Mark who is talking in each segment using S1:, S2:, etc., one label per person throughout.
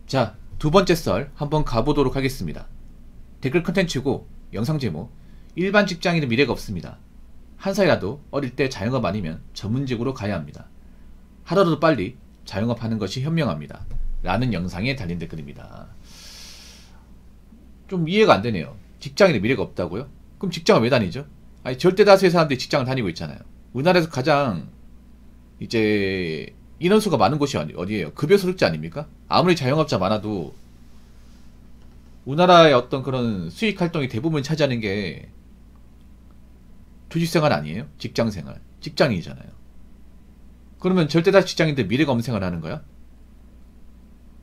S1: 자, 두 번째 썰 한번 가보도록 하겠습니다. 댓글 컨텐츠고 영상 제목: 일반 직장인은 미래가 없습니다. 한 살이라도 어릴 때 자영업 아니면 전문직으로 가야 합니다. 하루라도 빨리 자영업 하는 것이 현명합니다. 라는 영상에 달린 댓글입니다. 좀 이해가 안 되네요. 직장인의 미래가 없다고요? 그럼 직장을 왜 다니죠? 아니, 절대 다수의 사람들이 직장을 다니고 있잖아요. 우리나라에서 가장 이제 인원수가 많은 곳이 어디예요? 급여 소득자 아닙니까? 아무리 자영업자 많아도 우리나라의 어떤 그런 수익 활동이 대부분 차지하는 게 조직생활 아니에요? 직장생활. 직장인이잖아요. 그러면 절대 다수 직장인들 미래가 없는 생활을 하는 거야?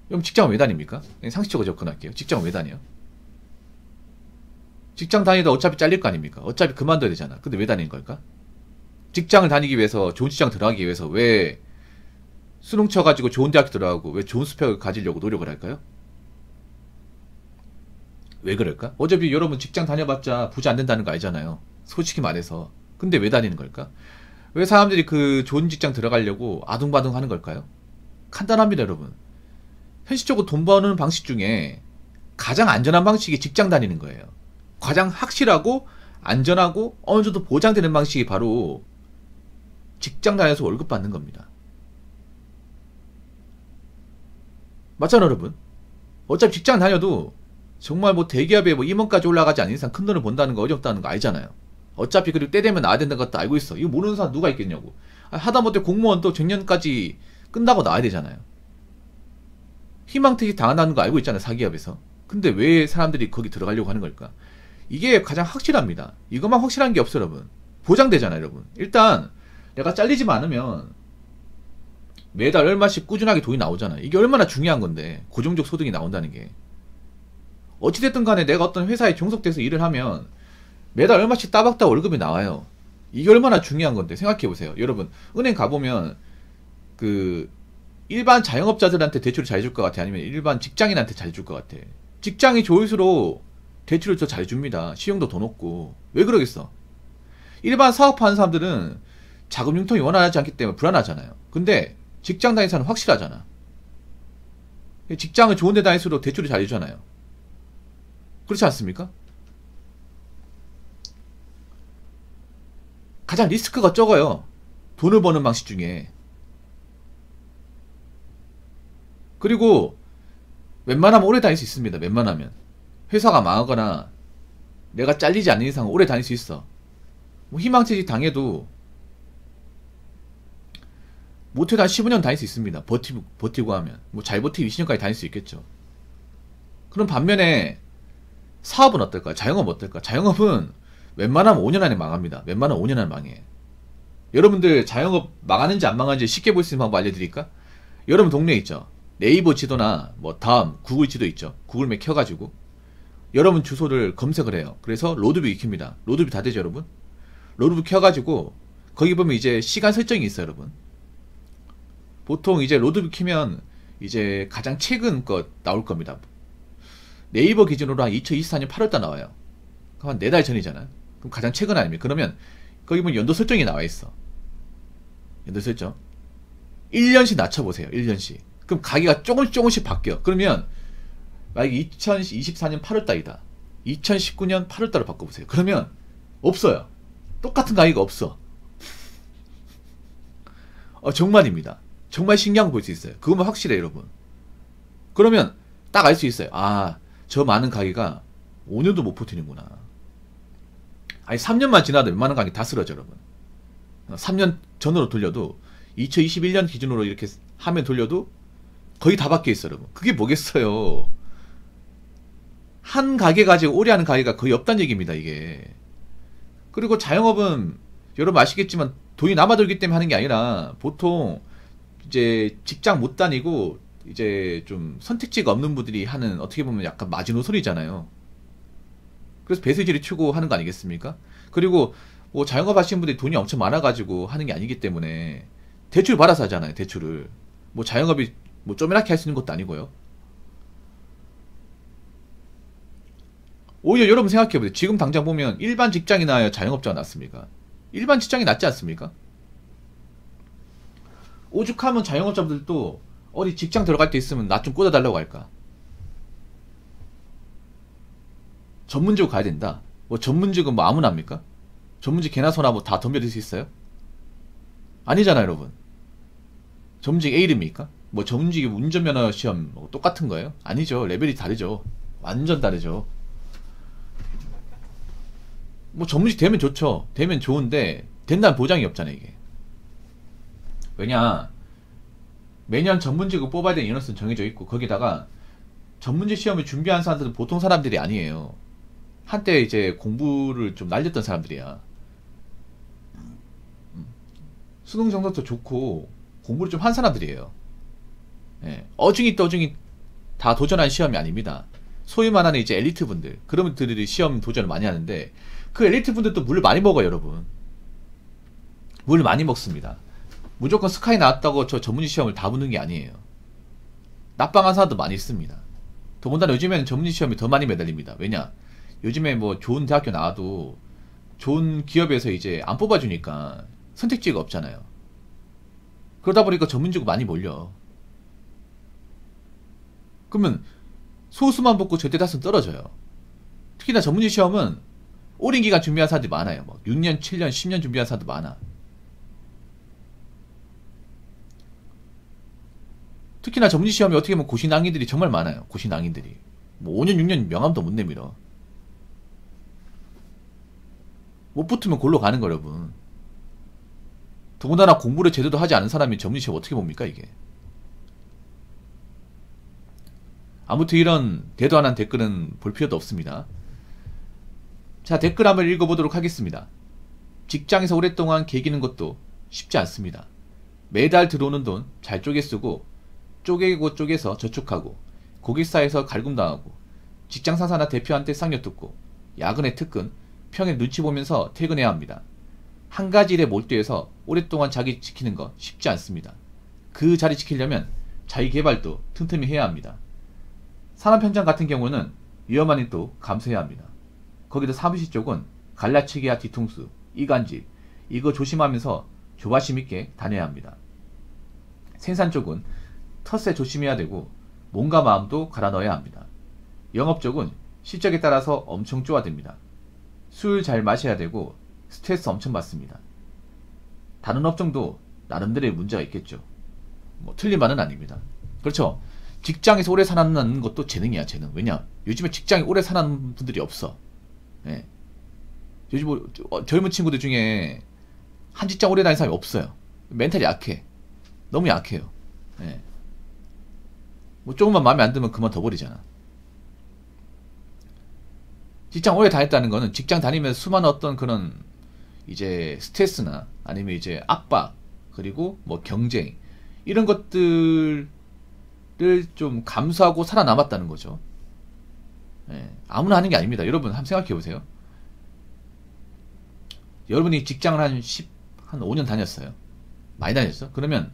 S1: 그럼 직장은 왜 다닙니까? 상식적으로 접근할게요. 직장은 왜 다녀요? 직장 다니다 어차피 잘릴 거 아닙니까? 어차피 그만둬야 되잖아. 근데 왜 다니는 걸까? 직장을 다니기 위해서, 좋은 직장 들어가기 위해서 왜 수능 쳐가지고 좋은 대학 들어가고 왜 좋은 스펙을 가지려고 노력을 할까요? 왜 그럴까? 어차피 여러분 직장 다녀봤자 부자 안 된다는 거 알잖아요. 솔직히 말해서. 근데 왜 다니는 걸까? 왜 사람들이 그 좋은 직장 들어가려고 아둥바둥 하는 걸까요? 간단합니다, 여러분. 현실적으로 돈 버는 방식 중에 가장 안전한 방식이 직장 다니는 거예요. 가장 확실하고 안전하고 어느 정도 보장되는 방식이 바로 직장 다녀서 월급 받는 겁니다. 맞잖아요, 여러분. 어차피 직장 다녀도 정말 뭐 대기업에 뭐 임원까지 올라가지 않는 이상 큰 돈을 번다는 거 어렵다는 거 알잖아요. 어차피 그리고 때 되면 나와야 된다는 것도 알고 있어. 이거 모르는 사람 누가 있겠냐고. 하다못해 공무원 또 정년까지 끝나고 나와야 되잖아요. 희망퇴직 당한다는 거 알고 있잖아요, 사기업에서. 근데 왜 사람들이 거기 들어가려고 하는 걸까? 이게 가장 확실합니다. 이것만 확실한 게 없어요, 여러분. 보장되잖아요, 여러분. 일단 내가 잘리지만 않으면 매달 얼마씩 꾸준하게 돈이 나오잖아요. 이게 얼마나 중요한 건데, 고정적 소득이 나온다는 게. 어찌됐든 간에 내가 어떤 회사에 종속돼서 일을 하면 매달 얼마씩 따박따박 월급이 나와요. 이게 얼마나 중요한 건데 생각해보세요. 여러분, 은행 가보면 그 일반 자영업자들한테 대출을 잘해줄 것 같아? 아니면 일반 직장인한테 잘해줄 것 같아? 직장이 좋을수록 대출을 더 잘해줍니다. 시용도 더 높고. 왜 그러겠어? 일반 사업하는 사람들은 자금 융통이 원활하지 않기 때문에 불안하잖아요. 근데 직장 다니는 사람은 확실하잖아. 직장을 좋은 데 다닐수록 대출을 잘해주잖아요. 그렇지 않습니까? 가장 리스크가 적어요. 돈을 버는 방식 중에. 그리고 웬만하면 오래 다닐 수 있습니다. 웬만하면. 회사가 망하거나 내가 잘리지 않는 이상 오래 다닐 수 있어. 뭐 희망퇴직 당해도 못해도 한 15년 다닐 수 있습니다. 버티고 하면. 뭐 잘 버티고 20년까지 다닐 수 있겠죠. 그럼 반면에 사업은 어떨까? 자영업은 어떨까? 자영업은 웬만하면 5년 안에 망합니다. 웬만하면 5년 안에 망해. 여러분들 자영업 망하는지 안 망하는지 쉽게 볼 수 있는 방법 알려드릴까? 여러분 동네에 있죠? 네이버 지도나 뭐 다음 구글 지도 있죠? 구글맵 켜가지고 여러분 주소를 검색을 해요. 그래서 로드뷰 익힙니다. 로드뷰 다 되죠, 여러분? 로드뷰 켜가지고 거기 보면 이제 시간 설정이 있어요, 여러분. 보통 이제 로드뷰 키면 이제 가장 최근 것 나올 겁니다. 네이버 기준으로 한 2024년 8월달 나와요. 그럼 한 4달 전이잖아요. 그럼 가장 최근 아닙니까? 그러면 거기 보면 연도 설정이 나와 있어. 연도 설정 1년씩 낮춰보세요. 1년씩. 그럼 가격이 조금씩 바뀌어. 그러면 만약에 2024년 8월달이다. 2019년 8월달로 바꿔보세요. 그러면 없어요. 똑같은 가격이 없어. 정말입니다. 정말 신기한 거 볼 수 있어요. 그거만 확실해요, 여러분. 그러면 딱 알 수 있어요. 아, 저 많은 가게가 5년도 못 버티는구나. 아니 3년만 지나도 웬만한 가게 다 쓰러져, 여러분. 3년 전으로 돌려도 2021년 기준으로 이렇게 화면 돌려도 거의 다 바뀌어 있어, 여러분. 그게 뭐겠어요. 한 가게 가지고 오래 하는 가게가 거의 없다는 얘기입니다, 이게. 그리고 자영업은 여러분 아시겠지만 돈이 남아돌기 때문에 하는 게 아니라 보통 이제 직장 못 다니고 이제 좀 선택지가 없는 분들이 하는, 어떻게 보면 약간 마지노선이잖아요. 그래서 배세질이 추구하는 거 아니겠습니까? 그리고 뭐 자영업 하시는 분들이 돈이 엄청 많아가지고 하는 게 아니기 때문에 대출 받아서 하잖아요, 대출을. 뭐 자영업이 뭐 쪼매랗게 할 수 있는 것도 아니고요. 오히려 여러분 생각해보세요. 지금 당장 보면 일반 직장이 나아요, 자영업자가 낫습니까? 일반 직장이 낫지 않습니까? 오죽하면 자영업자분들도 어디 직장 들어갈 때 있으면 나 좀 꽂아달라고 할까? 전문직으로 가야 된다. 뭐 전문직은 뭐 아무나 합니까? 전문직 개나 소나 뭐 다 덤벼들 수 있어요? 아니잖아요, 여러분. 전문직 A입니까? 뭐 전문직이 운전면허 시험 뭐 똑같은 거예요? 아니죠. 레벨이 다르죠. 완전 다르죠. 뭐 전문직 되면 좋죠. 되면 좋은데 된다는 보장이 없잖아요, 이게. 왜냐, 매년 전문직을 뽑아야 되는 인원수는 정해져 있고, 거기다가 전문직 시험을 준비한 사람들은 보통 사람들이 아니에요. 한때 이제 공부를 좀 날렸던 사람들이야. 수능 정도도 좋고 공부를 좀 한 사람들이에요. 예. 어중이 떠중이 다 도전한 시험이 아닙니다. 소위 말하는 이제 엘리트 분들, 그런 분들이 시험 도전을 많이 하는데, 그 엘리트 분들도 물을 많이 먹어요, 여러분. 물 많이 먹습니다. 무조건 스카이 나왔다고 저 전문직 시험을 다 붙는 게 아니에요. 납방한 사람도 많이 있습니다. 더군다나 요즘에는 전문직 시험이 더 많이 매달립니다. 왜냐? 요즘에 뭐 좋은 대학교 나와도 좋은 기업에서 이제 안 뽑아주니까 선택지가 없잖아요. 그러다 보니까 전문직으로 많이 몰려. 그러면 소수만 붙고 절대 다수는 떨어져요. 특히나 전문직 시험은 오랜 기간 준비한 사람들이 많아요. 뭐 6년, 7년, 10년 준비한 사람도 많아. 특히나 전문직 시험이 어떻게 보면 고시낭인들이 정말 많아요. 고시낭인들이. 뭐 5년, 6년 명함도 못 내밀어. 못 붙으면 골로 가는 거, 여러분. 더군다나 공부를 제대로 하지 않은 사람이 전문직 시험 어떻게 봅니까, 이게. 아무튼 이런 대도 안 한 댓글은 볼 필요도 없습니다. 자, 댓글 한번 읽어보도록 하겠습니다. 직장에서 오랫동안 개기는 것도 쉽지 않습니다. 매달 들어오는 돈 잘 쪼개 쓰고 쪼개고 쪼개서 저축하고 고객사에서 갈굼당하고 직장 상사나 대표한테 쌍욕 듣고 야근에 특근, 평일 눈치 보면서 퇴근해야 합니다. 한 가지 일에 몰두해서 오랫동안 자기 지키는 거 쉽지 않습니다. 그 자리 지키려면 자기 개발도 틈틈이 해야 합니다. 산업 현장 같은 경우는 위험한 일도 감수해야 합니다. 거기다 사무실 쪽은 갈라치기와 뒤통수, 이간질, 이거 조심하면서 조바심 있게 다녀야 합니다. 생산 쪽은 텃세 조심해야 되고 몸과 마음도 갈아 넣어야 합니다. 영업 쪽은 실적에 따라서 엄청 쪼아듭니다. 술 잘 마셔야 되고 스트레스 엄청 받습니다. 다른 업종도 나름대로의 문제가 있겠죠. 뭐 틀린 말은 아닙니다. 그렇죠. 직장에서 오래 살아남는 것도 재능이야, 재능. 왜냐? 요즘에 직장에 오래 살아남는 분들이 없어. 예. 요즘 뭐, 젊은 친구들 중에 한 직장 오래 다니는 사람이 없어요. 멘탈이 약해. 너무 약해요. 예. 뭐 조금만 마음에 안 들면 그만 둬버리잖아. 직장 오래 다녔다는 거는 직장 다니면서 수많은 어떤 그런 이제 스트레스나 아니면 이제 압박, 그리고 뭐 경쟁, 이런 것들을 좀 감수하고 살아남았다는 거죠. 예. 아무나 하는 게 아닙니다. 여러분 한번 생각해 보세요. 여러분이 직장을 한 5년 다녔어요. 많이 다녔어? 그러면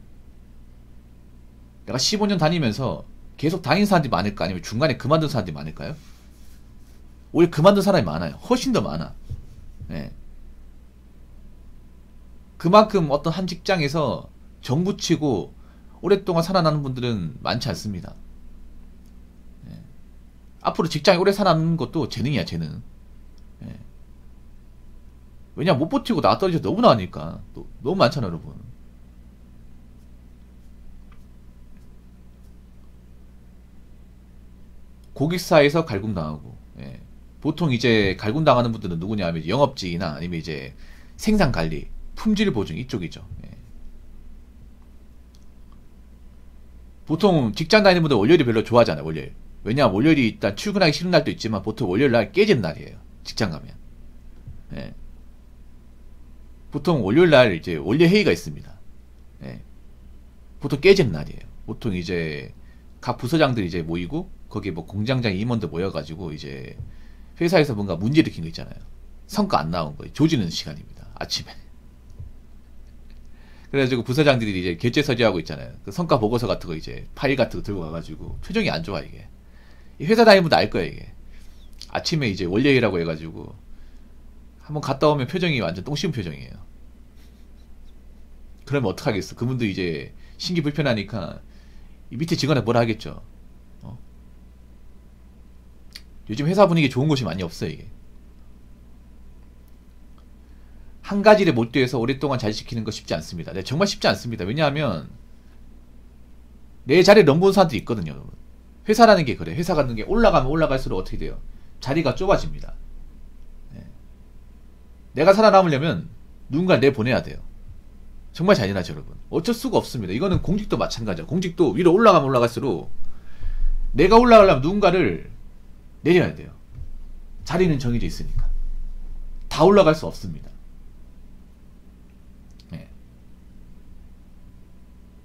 S1: 내가 15년 다니면서 계속 다닌 사람들이 많을까? 아니면 중간에 그만둔 사람들이 많을까요? 오히려 그만둔 사람이 많아요. 훨씬 더 많아. 예. 그만큼 어떤 한 직장에서 정붙이고 오랫동안 살아나는 분들은 많지 않습니다. 예. 앞으로 직장에 오래 살아남는 것도 재능이야, 재능. 예. 왜냐, 못 버티고 나 떨어져 너무 나으니까. 너무 많잖아, 여러분. 고객사에서 갈굼당하고. 예. 보통 이제 갈굼당하는 분들은 누구냐 하면 영업직이나 아니면 이제 생산관리, 품질 보증 이쪽이죠. 예. 보통 직장 다니는 분들 월요일이 별로 좋아하잖아요, 월요일. 왜냐하면 월요일이 일단 출근하기 싫은 날도 있지만 보통 월요일 날 깨지는 날이에요. 직장 가면. 예. 보통 월요일 날 이제 원래 회의가 있습니다. 예. 보통 깨지는 날이에요. 보통 이제 각 부서장들이 이제 모이고 거기 뭐 공장장 임원들 모여가지고 이제 회사에서 뭔가 문제 일으킨 거 있잖아요. 성과 안 나온 거 조지는 시간입니다. 아침에. 그래가지고 부서장들이 이제 결제 서류하고 있잖아요. 그 성과 보고서 같은 거 이제 파일 같은 거 들고 가가지고 표정이 안 좋아 이게. 회사 다니는 분도 알 거야 이게. 아침에 이제 월요일이라고 해가지고 한번 갔다 오면 표정이 완전 똥 씹은 표정이에요. 그러면 어떡하겠어. 그분도 이제 신기 불편하니까 이 밑에 직원에 뭐라 하겠죠. 요즘 회사 분위기 좋은 곳이 많이 없어요, 이게. 한 가지를 몰두해서 오랫동안 잘 지키는 거 쉽지 않습니다. 네, 정말 쉽지 않습니다. 왜냐하면 내 자리를 넘보는 사람들이 있거든요, 여러분. 회사라는 게 그래. 회사 가는 게 올라가면 올라갈수록 어떻게 돼요? 자리가 좁아집니다. 네. 내가 살아남으려면 누군가 내보내야 돼요. 정말 잔인하죠, 여러분. 어쩔 수가 없습니다. 이거는 공직도 마찬가지야. 공직도 위로 올라가면 올라갈수록 내가 올라가려면 누군가를 내려야 돼요. 자리는 정해져 있으니까. 다 올라갈 수 없습니다. 네.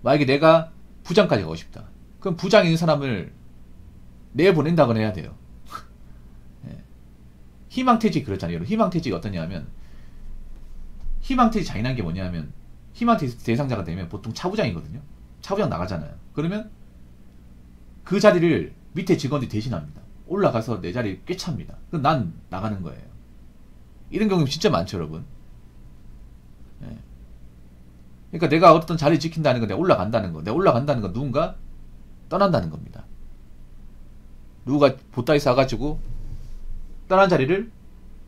S1: 만약에 내가 부장까지 가고 싶다. 그럼 부장 있는 사람을 내보낸다거나 해야 돼요. 네. 희망퇴직 그렇잖아요. 희망퇴직이 어떠냐 하면, 희망퇴직 잔인한 게 뭐냐 하면, 희망퇴직 대상자가 되면 보통 차부장이거든요. 차부장 나가잖아요. 그러면 그 자리를 밑에 직원들이 대신합니다. 올라가서 내 자리 꿰찹니다. 그럼 난 나가는 거예요. 이런 경우 진짜 많죠, 여러분. 네. 그러니까 내가 어떤 자리를 지킨다는 건 내가 올라간다는 거. 내가 올라간다는 건 누군가 떠난다는 겁니다. 누가 보따리 싸가지고 떠난 자리를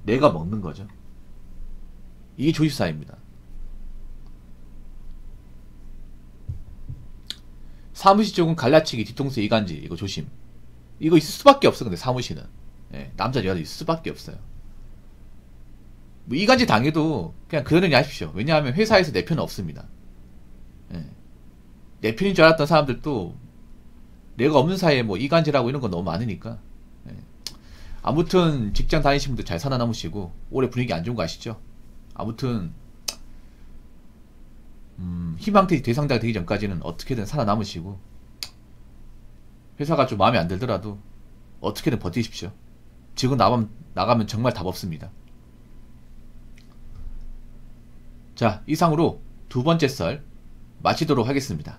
S1: 내가 먹는 거죠. 이게 조직사회입니다. 사무실 쪽은 갈라치기, 뒤통수 이간질, 이거 조심. 이거 있을 수밖에 없어. 근데 사무실은 남자 여자 있을 수밖에 없어요. 뭐 이간질 당해도 그냥 그러느니 하십시오. 왜냐하면 회사에서 내 편은 없습니다. 내 편인 줄 알았던 사람들도 내가 없는 사이에 뭐 이간질하고 이런 건 너무 많으니까. 아무튼 직장 다니시는 분들 잘 살아남으시고, 올해 분위기 안 좋은 거 아시죠? 아무튼 희망퇴직 대상자가 되기 전까지는 어떻게든 살아남으시고, 회사가 좀 마음에 안 들더라도 어떻게든 버티십시오. 지금 나가면 정말 답 없습니다. 자, 이상으로 두 번째 썰 마치도록 하겠습니다.